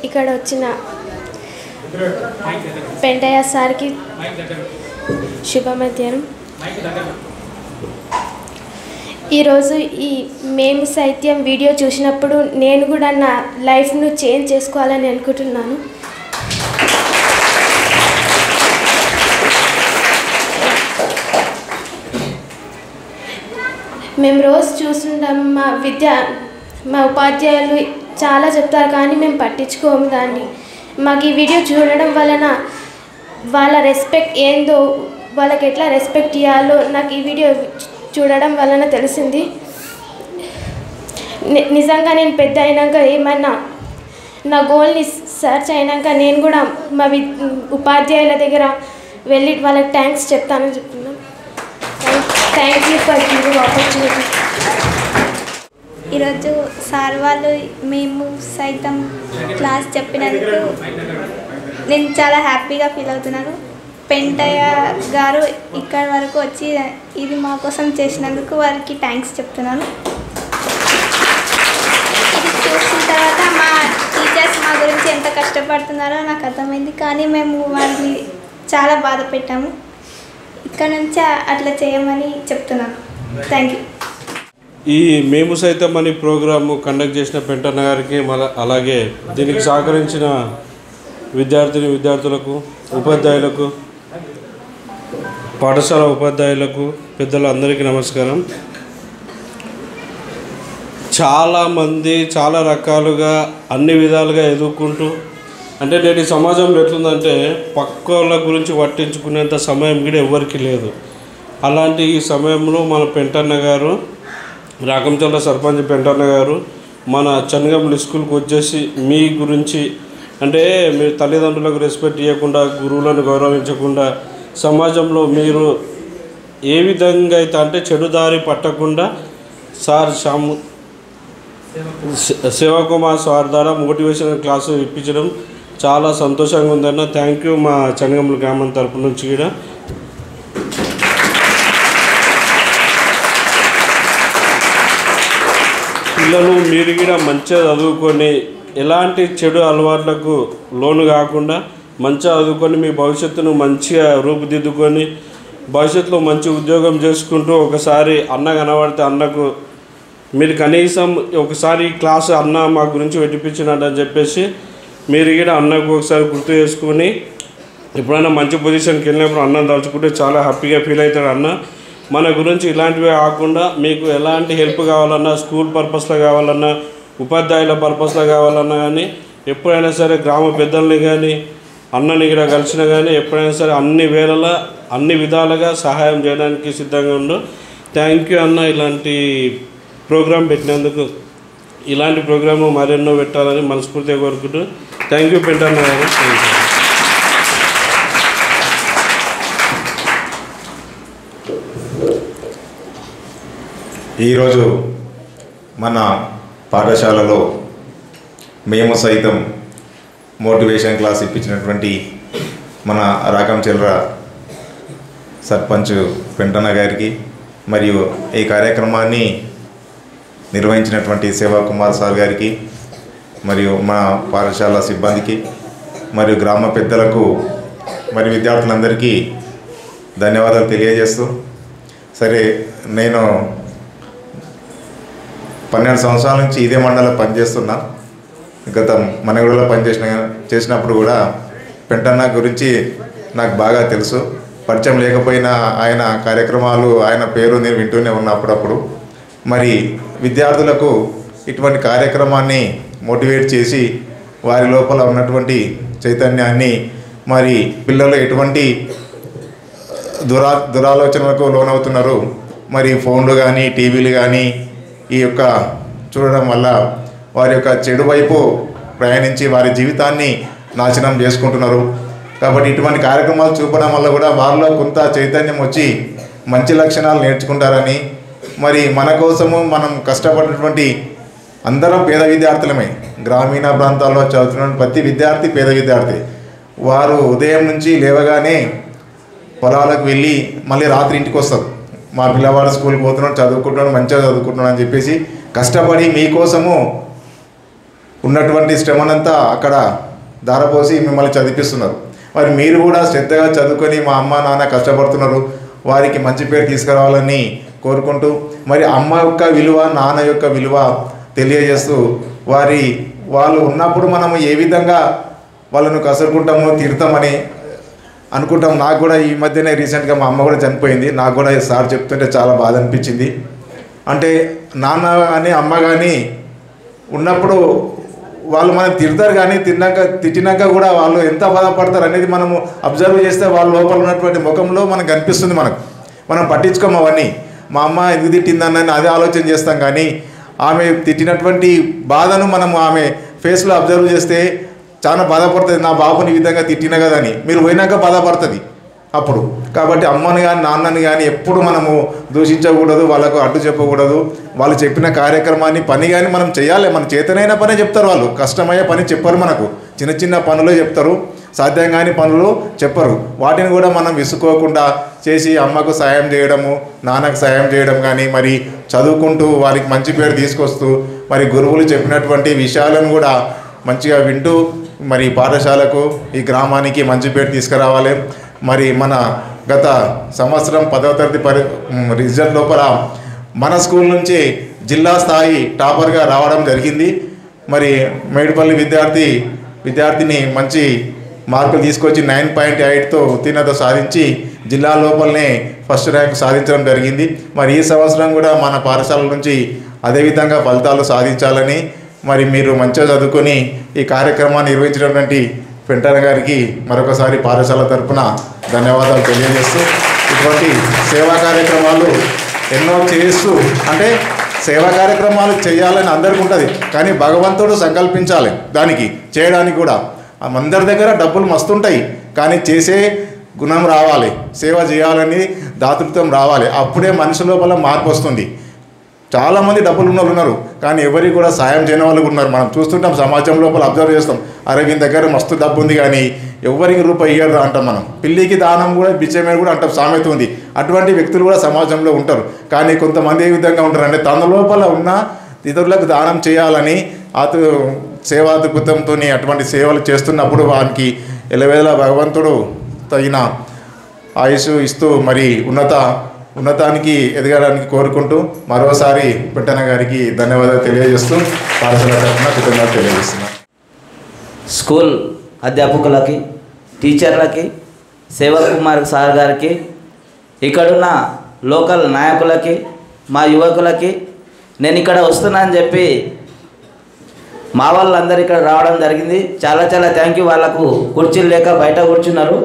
ఇక్కడ వచ్చిన పెంటయ్య సార్కి శుభ మధ్యాహ్నం. ఈరోజు ఈ మేము సైత్యం వీడియో చూసినప్పుడు నేను కూడా నా లైఫ్ను చేంజ్ చేసుకోవాలని అనుకుంటున్నాను. మేము రోజు చూస్తుంటాం, మా ఉపాధ్యాయులు చాలా చెప్తారు కానీ మేము పట్టించుకోము దాన్ని. మాకు ఈ వీడియో చూడడం వలన వాళ్ళ రెస్పెక్ట్ ఏందో, వాళ్ళకి ఎట్లా రెస్పెక్ట్ ఇవ్వాలో నాకు ఈ వీడియో చూడడం వలన తెలిసింది. నిజంగా నేను పెద్ద అయినాక ఏమన్నా నా గోల్ని సర్చ్ అయినాక నేను కూడా మా ఉపాధ్యాయుల దగ్గర వెళ్ళి వాళ్ళకి థ్యాంక్స్ చెప్తానని చెప్తున్నాను. Thank you for giving opportunity. ఈరోజు సార్ వాళ్ళు మేము సైతం క్లాస్ చెప్పినందుకు నేను చాలా హ్యాపీగా ఫీల్ అవుతున్నాను. పెంటయ్య గారు ఇక్కడి వరకు వచ్చి ఇది మా కోసం చేసినందుకు వారికి థ్యాంక్స్ చెప్తున్నాను. ఇది చూసిన తర్వాత మా టీచర్స్ మా గురించి ఎంత కష్టపడుతున్నారో నాకు అర్థమైంది. కానీ మేము వారిని చాలా బాధ పెట్టాము. ఇక్కడ నుంచి అట్లా చేయమని చెప్తున్నాను. Thank you. ఈ మేము సైతం అని ప్రోగ్రాము కండక్ట్ చేసిన పెంటన్న గారికి అలాగే దీనికి సహకరించిన విద్యార్థులకు, ఉపాధ్యాయులకు, పాఠశాల ఉపాధ్యాయులకు, పెద్దలందరికీ నమస్కారం. చాలామంది చాలా రకాలుగా అన్ని విధాలుగా ఎదుర్కొంటూ, అంటే నేటి సమాజంలో ఎట్లుందంటే పక్కల గురించి పట్టించుకునేంత సమయం కూడా ఎవరికి లేదు. అలాంటి ఈ సమయంలో మన పెంటన్న గారు, రాకంచర్ల సర్పంచ్ పెంటన్న గారు మన చనగంపల్లి స్కూల్కి వచ్చేసి మీ గురించి, అంటే మీరు తల్లిదండ్రులకు రెస్పెక్ట్ ఇవ్వకుండా, గురువులను గౌరవించకుండా, సమాజంలో మీరు ఏ విధంగా అయితే అంటే చెడుదారి పట్టకుండా సార్ శివకుమార్ సార్ ద్వారా మోటివేషనల్ క్లాసు ఇప్పించడం చాలా సంతోషంగా ఉందన్న. థ్యాంక్ యూ మా చనగంపల్లి గ్రామం తరపు నుంచి కూడా. పిల్లలు మీరు కూడా మంచిగా చదువుకొని ఎలాంటి చెడు అలవాట్లకు లోను కాకుండా మంచిగా చదువుకొని మీ భవిష్యత్తును మంచిగా రూపుదిద్దుకొని భవిష్యత్తులో మంచి ఉద్యోగం చేసుకుంటూ ఒకసారి అన్న కనబడితే అన్నకు మీరు కనీసం ఒకసారి క్లాసు అన్న మా గురించి పెట్టిపించినట్టని చెప్పేసి మీరు కూడా అన్నకు ఒకసారి గుర్తు చేసుకొని ఎప్పుడైనా మంచి పొజిషన్కి వెళ్ళినప్పుడు అన్నం తలుచుకుంటే చాలా హ్యాపీగా ఫీల్ అవుతాడు అన్న. మన గురించి ఇలాంటివే కాకుండా మీకు ఎలాంటి హెల్ప్ కావాలన్నా, స్కూల్ పర్పస్లో కావాలన్నా, ఉపాధ్యాయుల పర్పస్లో కావాలన్నా కానీ ఎప్పుడైనా సరే గ్రామ పెద్దల్ని కానీ అన్నని కూడా కలిసినా కానీ ఎప్పుడైనా సరే అన్ని వేళలా అన్ని విధాలుగా సహాయం చేయడానికి సిద్ధంగా ఉండు. థ్యాంక్ యూ అన్న, ఇలాంటి ప్రోగ్రాం పెట్టినందుకు. ఇలాంటి ప్రోగ్రాము మరెన్నో పెట్టాలని మనస్ఫూర్తిగా కోరుకుంటూ థ్యాంక్ యూ పెంటన్న గారు. ఈరోజు మన పాఠశాలలో మేము సైతం మోటివేషన్ క్లాస్ ఇప్పించినటువంటి మన రాకంచెర్ల సర్పంచ్ పెంటన్న గారికి మరియు ఈ కార్యక్రమాన్ని నిర్వహించినటువంటి శివకుమార్ సార్ గారికి మరియు మా పాఠశాల సిబ్బందికి మరియు గ్రామ పెద్దలకు మరియు విద్యార్థులందరికీ ధన్యవాదాలు తెలియజేస్తూ, సరే నేను 12 సంవత్సరాల నుంచి ఇదే మండలంలో పనిచేస్తున్నా. గత మనగూడలో చేసినప్పుడు కూడా పెంటన్న గురించి నాకు బాగా తెలుసు. పరిచయం లేకపోయినా ఆయన కార్యక్రమాలు, ఆయన పేరు నేను వింటూనే ఉన్నా అప్పుడప్పుడు. మరి విద్యార్థులకు ఇటువంటి కార్యక్రమాన్ని మోటివేట్ చేసి వారి లోపల ఉన్నటువంటి చైతన్యాన్ని, మరి పిల్లలు ఎటువంటి దురాలోచనలకు లోనవుతున్నారు, మరి ఫోన్లు కానీ టీవీలు కానీ ఈ యొక్క చూడడం వల్ల వారి యొక్క చెడు వైపు ప్రయాణించి వారి జీవితాన్ని నాశనం చేసుకుంటున్నారు. కాబట్టి ఇటువంటి కార్యక్రమాలు చూపడం వల్ల కూడా వారిలో కొంత చైతన్యం వచ్చి మంచి లక్షణాలు నేర్చుకుంటారని, మరి మన కోసము మనం కష్టపడినటువంటి అందరం పేద విద్యార్థులమే, గ్రామీణ ప్రాంతాల్లో చదువుతున్న ప్రతి విద్యార్థి పేద విద్యార్థి. వారు ఉదయం నుంచి లేవగానే పొలాలకు వెళ్ళి మళ్ళీ రాత్రి ఇంటికి వస్తారు. మా పిల్లవాడు స్కూల్కి పోతున్నాడు, చదువుకుంటున్నాడు, మంచిగా చదువుకుంటున్నాడు అని చెప్పేసి కష్టపడి మీకోసము ఉన్నటువంటి శ్రమనంతా అక్కడ ధారపోసి మిమ్మల్ని చదివిస్తున్నారు. మరి మీరు కూడా శ్రద్ధగా చదువుకొని మా అమ్మ నాన్న కష్టపడుతున్నారు, వారికి మంచి పేరు తీసుకురావాలని కోరుకుంటూ మరి అమ్మ యొక్క విలువ నాన్న యొక్క విలువ తెలియజేస్తూ వాళ్ళు ఉన్నప్పుడు మనము ఏ విధంగా వాళ్ళను కసురుకుంటామో తిడతామని అనుకుంటాం. నాకు కూడా ఈ మధ్యనే రీసెంట్గా మా అమ్మ కూడా చనిపోయింది. నాకు కూడా సార్ చెప్తుంటే చాలా బాధ అనిపించింది. అంటే నాన్న కానీ అమ్మ కానీ ఉన్నప్పుడు వాళ్ళు మనం తిడతారు, కానీ తిట్టినాక కూడా వాళ్ళు ఎంత బాధపడతారు అనేది మనము అబ్జర్వ్ చేస్తే వాళ్ళ లోపల ఉన్నటువంటి ముఖంలో మనకు కనిపిస్తుంది. మనం పట్టించుకోము అవన్నీ. మా అమ్మ ఎందుకు తిట్టిందని అదే ఆలోచన చేస్తాం, కానీ ఆమె తిట్టినటువంటి బాధను మనము ఆమె ఫేస్లో అబ్జర్వ్ చేస్తే చాలా బాధపడుతుంది. నా బాబుని ఈ విధంగా తిట్టినా కదా అని మీరు పోయినాక బాధపడుతుంది అప్పుడు. కాబట్టి అమ్మని కానీ నాన్నని కానీ ఎప్పుడు మనము దూషించకూడదు, వాళ్ళకు అడ్డు చెప్పకూడదు. వాళ్ళు చెప్పిన కార్యక్రమాన్ని పని కానీ మనం చేయాలి. మన చేతనైన పనే చెప్తారు వాళ్ళు, కష్టమయ్యే పని చెప్పరు. మనకు చిన్న చిన్న పనులే చెప్తారు, సాధ్యం కాని పనులు చెప్పరు. వాటిని కూడా మనం విసుకోకుండా చేసి అమ్మకు సాయం చేయడము, నాన్నకు సాయం చేయడం కానీ మరి చదువుకుంటూ వారికి మంచి పేరు తీసుకొస్తూ మరి గురువులు చెప్పినటువంటి విషయాలను కూడా మంచిగా వింటూ మరి పాఠశాలకు ఈ గ్రామానికి మంచి పేరు తీసుకురావాలి. మరి మన గత సంవత్సరం 10వ తరగతి రిజల్ట్ లోపల మన స్కూల్ నుంచి జిల్లా స్థాయి టాపర్గా రావడం జరిగింది. మరి మేడిపల్లి విద్యార్థిని మంచి మార్కులు తీసుకొచ్చి 9.8తో ఉత్తీర్ణత సాధించి జిల్లా లోపలనే ఫస్ట్ ర్యాంక్ సాధించడం జరిగింది. మరి ఈ సంవత్సరం కూడా మన పాఠశాల నుంచి అదేవిధంగా ఫలితాలు సాధించాలని మరి మీరు మంచిగా చదువుకొని ఈ కార్యక్రమాన్ని నిర్వహించినటువంటి పెంటన్న గారికి మరొకసారి పాఠశాల తరఫున ధన్యవాదాలు తెలియజేస్తూ ఇటువంటి సేవా కార్యక్రమాలు ఎన్నో చేస్తూ, అంటే సేవా కార్యక్రమాలు చేయాలని అందరికీ ఉంటుంది, కానీ భగవంతుడు సంకల్పించాలి దానికి చేయడానికి కూడా. అందరి దగ్గర డబ్బులు మస్తుంటాయి, కానీ చేసే గుణం రావాలి, సేవ చేయాలని దాతృత్వం రావాలి. అప్పుడే మనిషి లోపల మార్పు వస్తుంది. చాలామంది డబ్బులు ఉన్న వాళ్ళు ఉన్నారు, కానీ ఎవరికి కూడా సాయం చేయని వాళ్ళు ఉన్నారు. మనం చూస్తుంటాం, సమాజం లోపల అబ్జర్వ్ చేస్తాం. అరే వీని దగ్గర మస్తు డబ్బు ఉంది కానీ ఎవరికి రూపాయి ఇయ్యరు అంటాం మనం. పిల్లికి దానం కూడా బిచ్చమే కూడా అంటాం, సామెత ఉంది. అటువంటి వ్యక్తులు కూడా సమాజంలో ఉంటారు. కానీ కొంతమంది ఏ విధంగా ఉంటారు అంటే తన లోపల ఉన్న ఇతరులకు దానం చేయాలని సేవాదృక్పథంతో అటువంటి సేవలు చేస్తున్నప్పుడు వారికి ఎలవేళ భగవంతుడు తగిన ఆయుష్ ఇస్తూ మరి ఉన్నతానికి ఎదగడానికి కోరుకుంటూ మరోసారి పెంటన్న గారికి ధన్యవాదాలు తెలియజేస్తూ పాఠశాల తరఫున కృతజ్ఞతలు తెలియజేస్తున్నాను. స్కూల్ అధ్యాపకులకి, టీచర్లకి, సేవక్ కుమార్ సార్ గారికి, ఇక్కడున్న లోకల్ నాయకులకి, మా యువకులకి, నేను ఇక్కడ వస్తున్నా అని చెప్పి మా వాళ్ళందరూ ఇక్కడ రావడం జరిగింది. చాలా చాలా థ్యాంక్ యూ. వాళ్ళకు కుర్చీలు లేక బయట కూర్చున్నారు.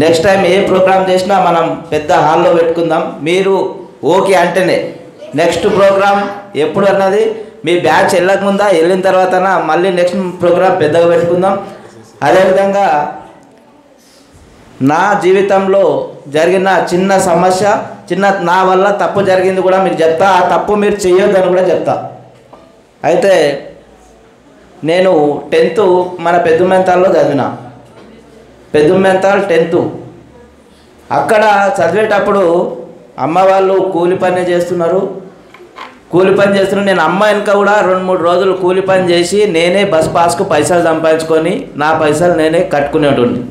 నెక్స్ట్ టైం ఏ ప్రోగ్రామ్ చేసినా మనం పెద్ద హాల్లో పెట్టుకుందాం. మీరు ఓకే అంటేనే నెక్స్ట్ ప్రోగ్రామ్ ఎప్పుడు అన్నది మీ బ్యాచ్ వెళ్ళకముందా వెళ్ళిన తర్వాత మళ్ళీ నెక్స్ట్ ప్రోగ్రామ్ పెద్దగా పెట్టుకుందాం. అదేవిధంగా నా జీవితంలో జరిగిన చిన్న సమస్య, నా వల్ల తప్పు జరిగింది కూడా మీకు చెప్తా. ఆ తప్పు మీరు చేయొద్దని కూడా చెప్తా. అయితే నేను 10th మన పెద్దుమెంతాల్లో చదివిన. పెద్దుమెంతాల్ 10th. అక్కడ చదివేటప్పుడు అమ్మ వాళ్ళు కూలి పని చేస్తున్నారు. నేను అమ్మ వెనుక కూడా 2-3 రోజులు కూలి పని చేసి నేనే బస్ పాస్కు పైసలు సంపాదించుకొని నా పైసలు నేనే కట్టుకునేటువంటి.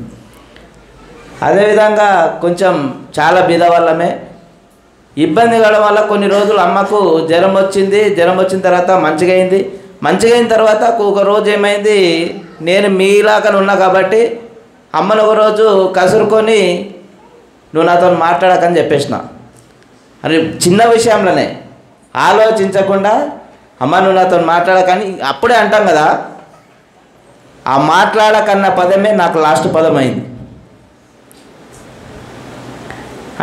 అదేవిధంగా కొంచెం చాలా బీద వాళ్ళమే. ఇబ్బంది కావడం వల్ల కొన్ని రోజులు అమ్మకు జ్వరం వచ్చింది. జ్వరం వచ్చిన తర్వాత మంచిగా అయిన తర్వాత ఒక రోజు ఏమైంది, నేను మీలాగా ఉన్నా కాబట్టి అమ్మను ఒక రోజు కసురుకొని నువ్వు నాతో మాట్లాడకని చెప్పేసిన. అని చిన్న విషయంలోనే ఆలోచించకుండా అమ్మ నువ్వు నాతో మాట్లాడకని అప్పుడే అంటాం కదా. ఆ మాట్లాడకన్న పదమే నాకు లాస్ట్ పదం అయింది.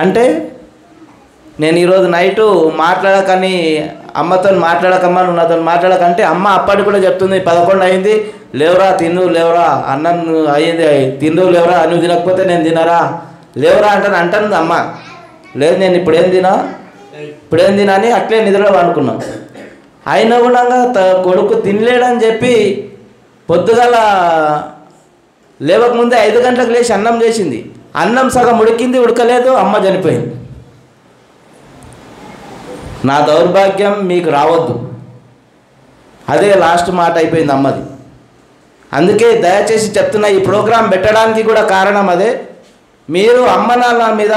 అంటే నేను ఈరోజు నైటు మాట్లాడకని అమ్మతో మాట్లాడకమ్మా నువ్వు నాతో మాట్లాడకంటే అమ్మ అప్పటికి కూడా చెప్తుంది 11 అయింది, లేవరా తిందు, లేవరా అన్నం అయ్యింది, తిందు లేవరా, నువ్వు తినకపోతే నేను తినరా, లేవరా అంటుంది అమ్మ. లేదు నేను ఇప్పుడేం తినా అని అట్లే నిద్రలో అనుకున్నాం. అయినా కూడా కొడుకు తినలేడని చెప్పి పొద్దుగల లేవకముందే 5 గంటలకు లేచి అన్నం చేసింది. అన్నం సగం ఉడకలేదు, అమ్మ చనిపోయింది. నా దౌర్భాగ్యం మీకు రావద్దు. అదే లాస్ట్ మాట అయిపోయింది అమ్మది. అందుకే దయచేసి చెప్తున్నా, ఈ ప్రోగ్రాం పెట్టడానికి కూడా కారణం అదే. మీరు అమ్మ నాన్న మీద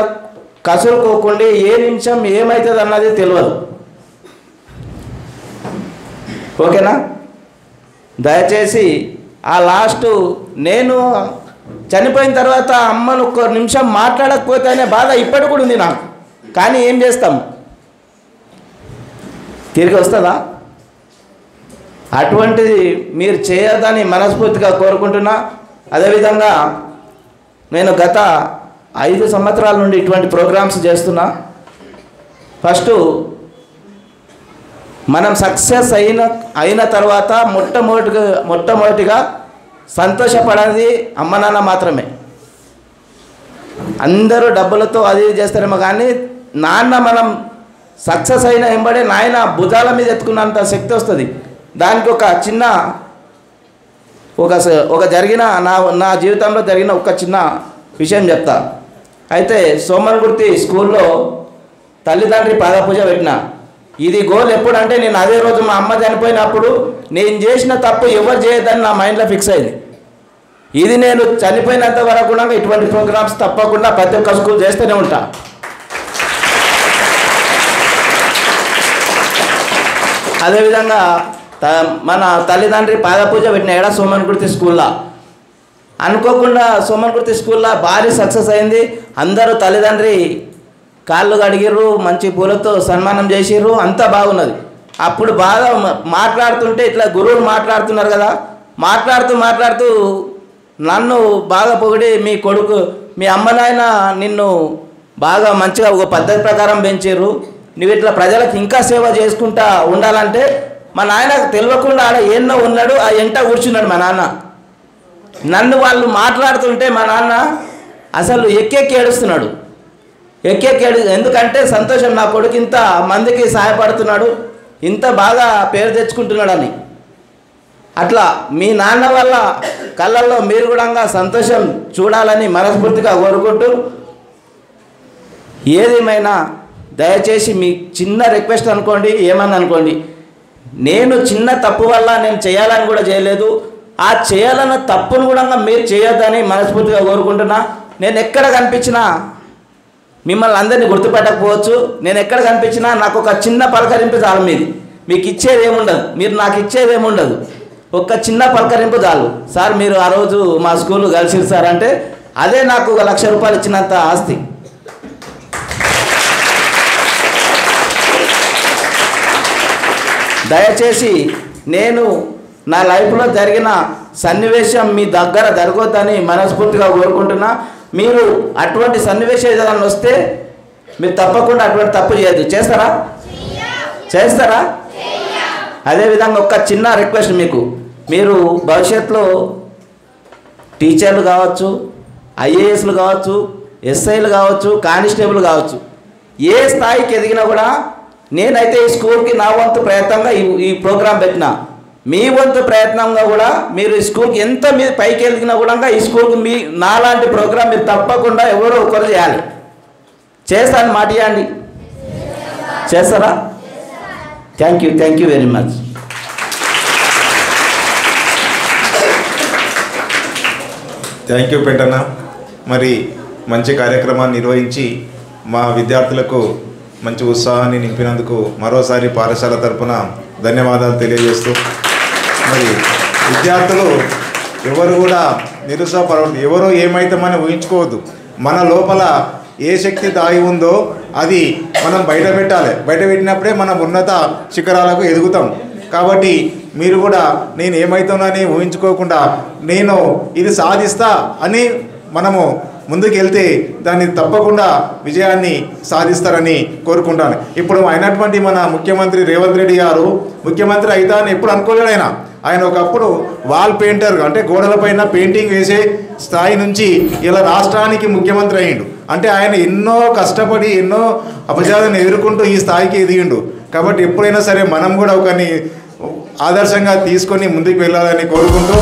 కసురుకోకుండా ఏ నిమిషం ఏమవుతుంది అన్నది తెలియదు. ఓకేనా? దయచేసి ఆ లాస్ట్ నేను చనిపోయిన తర్వాత అమ్మను ఒక్క నిమిషం మాట్లాడకపోతే అనే బాధ ఇప్పటికి కూడా ఉంది నాకు. కానీ ఏం చేస్తాం, తిరిగి వస్తుందా? అటువంటిది మీరు చేయొద్దని మనస్ఫూర్తిగా కోరుకుంటున్నా. అదేవిధంగా నేను గత 5 సంవత్సరాల నుండి ఇటువంటి ప్రోగ్రామ్స్ చేస్తున్నా. ఫస్ట్ మనం సక్సెస్ అయిన తర్వాత మొట్టమొదటిగా సంతోషపడేది అమ్మ నాన్న మాత్రమే. అందరూ డబ్బులతో అది చేస్తారేమో కానీ నాన్న మనం సక్సెస్ అయిన వెంబడే నాయన భుజాల మీద ఎత్తుకున్నంత శక్తి వస్తుంది. దానికి ఒక జరిగిన నా జీవితంలో జరిగిన ఒక చిన్న విషయం చెప్తా. అయితే సోమన్గుర్తి స్కూల్లో తల్లిదండ్రి పాదపూజ పెట్టిన. ఇది గోల్ ఎప్పుడంటే నేను అదే రోజు మా అమ్మ చనిపోయినప్పుడు నేను చేసిన తప్పు ఎవరు చేయొద్దని నా మైండ్లో ఫిక్స్ అయింది. ఇది నేను చనిపోయినంత వరకు కూడా ఇటువంటి ప్రోగ్రామ్స్ తప్పకుండా ప్రతి ఒక్క స్కూల్ చేస్తూనే ఉంటా. అదేవిధంగా మన తల్లిదండ్రి పాదపూజ పెట్టిన సోమన్గుర్తి స్కూల్లో అనుకోకుండా సోమన్గుర్తి స్కూల్లో భారీ సక్సెస్ అయింది. అందరూ తల్లిదండ్రి కాళ్ళు కడిగిర్రు, మంచి పూలతో సన్మానం చేసిర్రు, అంతా బాగున్నది. అప్పుడు బాగా మాట్లాడుతుంటే ఇట్లా గురువులు మాట్లాడుతున్నారు కదా, మాట్లాడుతూ నన్ను బాగా పొగిడి, మీ కొడుకు మీ అమ్మ నాయన నిన్ను బాగా మంచిగా ఒక పద్ధతి ప్రకారం పెంచారు, నువ్వు ఇట్లా ప్రజలకు ఇంకా సేవ చేసుకుంటా ఉండాలంటే మా నాయనకు తెలియకుండా ఆడ ఎన్నో ఉన్నాడు, ఆ ఎంట కూర్చున్నాడు మా నాన్న. నన్ను వాళ్ళు మాట్లాడుతుంటే మా నాన్న అసలు ఎక్కెక్కి ఏడుస్తున్నాడు. ఎందుకంటే సంతోషం, నా కొడుకు ఇంత మందికి సహాయపడుతున్నాడు, ఇంత బాగా పేరు తెచ్చుకుంటున్నాడని. అట్లా మీ నాన్న వల్ల కళ్ళల్లో మీరు కూడా సంతోషం చూడాలని మనస్ఫూర్తిగా కోరుకుంటూ, ఏదేమైనా దయచేసి మీ చిన్న రిక్వెస్ట్ అనుకోండి, ఏమని అనుకోండి, నేను చిన్న తప్పు వల్ల నేను చేయాలని కూడా చేయలేదు, ఆ చేయాలన్న తప్పును కూడా మీరు చేయొద్దని మనస్ఫూర్తిగా కోరుకుంటున్నా. నేను ఎక్కడ కనిపించినా మిమ్మల్ని అందరినీ గుర్తుపెట్టకపోవచ్చు, నేను ఎక్కడ కనిపించినా నాకు ఒక చిన్న పలకరింపు చాలు. మీకు ఇచ్చేది ఏముండదు, మీరు నాకు ఇచ్చేది ఏముండదు, ఒక చిన్న పలకరింపు చాలు. సార్ మీరు ఆ రోజు మా స్కూల్ కలిసిరు సార్ అంటే అదే నాకు 1,00,000 రూపాయలు ఇచ్చినంత ఆస్తి. దయచేసి నేను నా లైఫ్లో జరిగిన సన్నివేశం మీ దగ్గర జరగొద్దని మనస్ఫూర్తిగా కోరుకుంటున్నా. మీరు అటువంటి సన్నివేశం ఏదైనా వస్తే మీరు తప్పకుండా అటువంటి తప్పు చేయొద్దు. చేస్తారా? అదేవిధంగా ఒక చిన్న రిక్వెస్ట్, మీరు భవిష్యత్తులో టీచర్లు కావచ్చు, ఐఏఎస్లు కావచ్చు, ఎస్ఐలు కావచ్చు, కానిస్టేబుల్ కావచ్చు, ఏ స్థాయికి ఎదిగినా కూడా నేనైతే ఈ స్కూల్కి నా వంతు ప్రయత్నంగా ఈ ప్రోగ్రాం పెట్టినా, మీ వంతు ప్రయత్నంగా కూడా మీరు ఈ స్కూల్కి ఎంత మీరు పైకి ఎదిగినా కూడా ఈ స్కూల్కి నాలాంటి ప్రోగ్రాం మీరు తప్పకుండా ఎవరో ఒకరు చేయాలి. చేస్తాను, మాట ఇవ్వండి. చేస్తారా? Thank you very much. Thank you Pentanna. మరి మంచి కార్యక్రమాన్ని నిర్వహించి మా విద్యార్థులకు మంచి ఉత్సాహాన్ని నింపినందుకు మరోసారి పాఠశాల తరపున ధన్యవాదాలు తెలియజేస్తూ, మరి విద్యార్థులు ఎవరు కూడా నిరుత్సాహపడవద్దు, ఎవరో ఏమవుతామని ఊహించుకోవద్దు. మన లోపల ఏ శక్తి దాగి ఉందో అది మనం బయట పెట్టాలి. బయట పెట్టినప్పుడే మనం ఉన్నత శిఖరాలకు ఎదుగుతాం. కాబట్టి మీరు కూడా నేను ఏమవుతానని ఊహించుకోకుండా నేను ఇది సాధిస్తా అని మనము ముందుకు వెళ్తే దాన్ని తప్పకుండా విజయాన్ని సాధిస్తారని కోరుకుంటాను. ఇప్పుడు అయినటువంటి మన ముఖ్యమంత్రి రేవంత్ రెడ్డి గారు ముఖ్యమంత్రి అవుతా అని ఎప్పుడు అనుకోలేడు. ఆయన ఒకప్పుడు వాల్ పెయింటర్, అంటే గోడలపైన పెయింటింగ్ వేసే స్థాయి నుంచి ఇలా రాష్ట్రానికి ముఖ్యమంత్రి అయ్యిండు. అంటే ఆయన ఎన్నో కష్టపడి ఎన్నో అపజయాలను ఎదుర్కొంటూ ఈ స్థాయికి ఎదిగిండు. కాబట్టి ఎప్పుడైనా సరే మనం కూడా ఒకరిని ఆదర్శంగా తీసుకొని ముందుకు వెళ్ళాలని కోరుకుంటూ